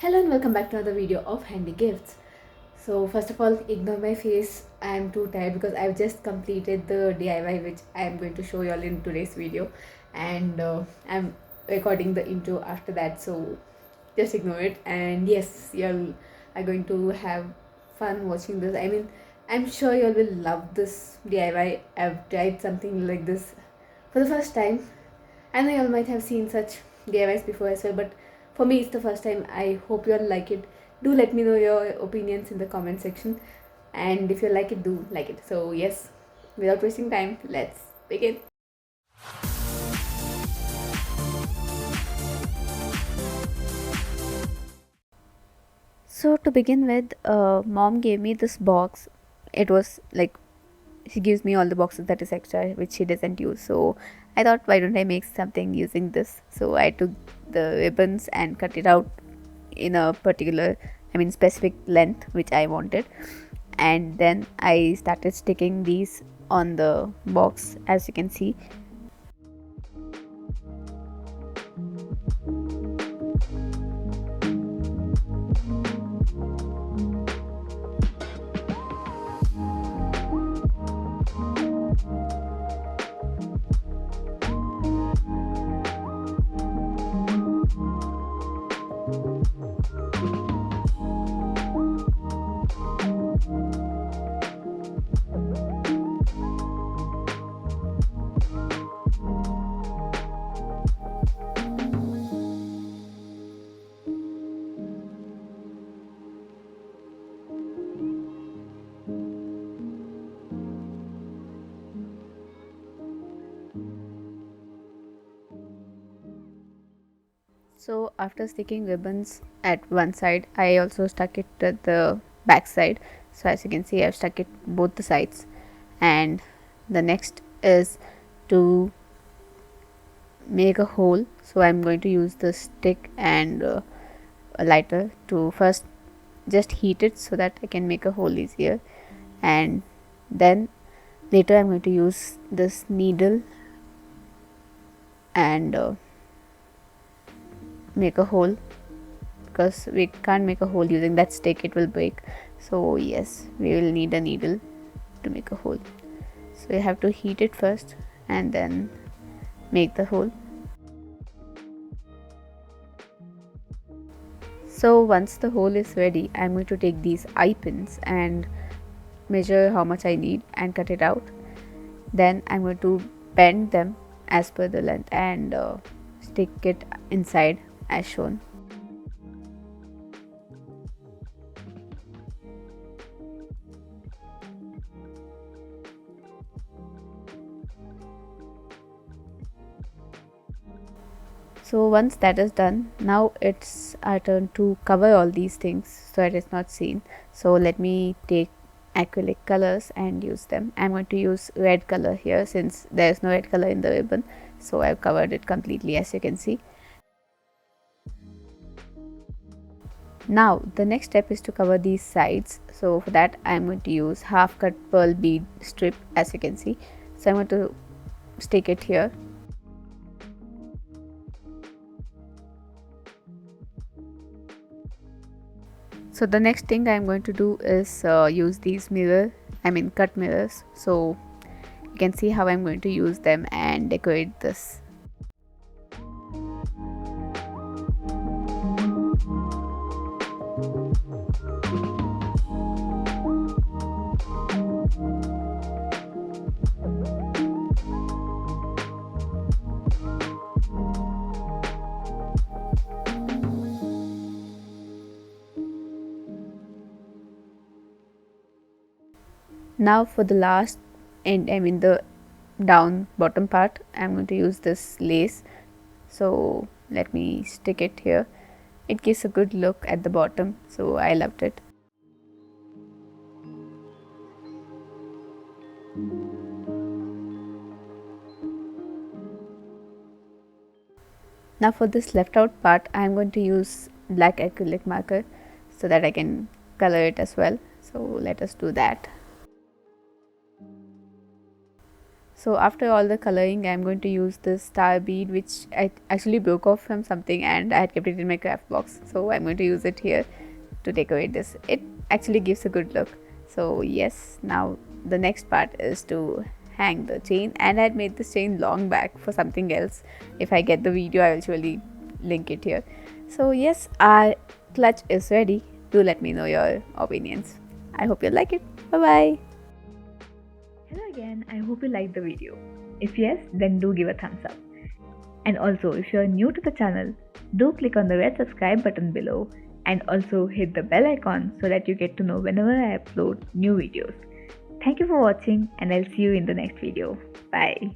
Hello and welcome back to another video of Handy Gifts. So first of all, ignore my face. I am too tired because I've just completed the DIY which I am going to show you all in today's video, and I'm recording the intro after that. So just ignore it. And yes, you all are going to have fun watching this. I mean, I'm sure you all will love this DIY. I've tried something like this for the first time. I know you all might have seen such DIYs before as well, but for me it's the first time. I hope you all like it. Do let me know your opinions in the comment section, and if you like it, do like it. So yes, without wasting time, let's begin. So to begin with, mom gave me this box. It was like she gives me all the boxes that is extra which she doesn't use. So I thought, why don't I make something using this? So I took the ribbons and cut it out in a particular, I mean specific length which I wanted, and then I started sticking these on the box, as you can see. So after sticking ribbons at one side, I also stuck it at the back side. So as you can see, I've stuck it both the sides, and the next is to make a hole. So I'm going to use the stick and a lighter to first just heat it so that I can make a hole easier, and then later I'm going to use this needle and make a hole, because we can't make a hole using that stick, it will break. So yes, we will need a needle to make a hole. So you have to heat it first and then make the hole. So once the hole is ready, I'm going to take these eye pins and measure how much I need and cut it out. Then I'm going to bend them as per the length and stick it inside as shown. So once that is done, now it's our turn to cover all these things so it is not seen. So let me take acrylic colors and use them. I'm going to use red color here since there is no red color in the ribbon, so I've covered it completely, as you can see. Now the next step is to cover these sides. So for that I'm going to use half cut pearl bead strip, as you can see. So I'm going to stick it here. So the next thing I'm going to do is use these cut mirrors. So you can see how I'm going to use them and decorate this. Now for the last end, I mean the bottom part, I'm going to use this lace. So let me stick it here. It gives a good look at the bottom, so I loved it. Now for this left out part, I'm going to use black acrylic marker so that I can color it as well. So let us do that. So after all the coloring, I'm going to use this star bead, which I actually broke off from something and I had kept it in my craft box. So I'm going to use it here to decorate this. It actually gives a good look. So yes, now the next part is to hang the chain, and I had made this chain long back for something else. If I get the video, I will surely link it here. So yes, our clutch is ready. Do let me know your opinions. I hope you like it. Bye bye. Hello again, I hope you liked the video. If yes, then do give a thumbs up. And also, if you are new to the channel, do click on the red subscribe button below and also hit the bell icon so that you get to know whenever I upload new videos. Thank you for watching, and I'll see you in the next video. Bye.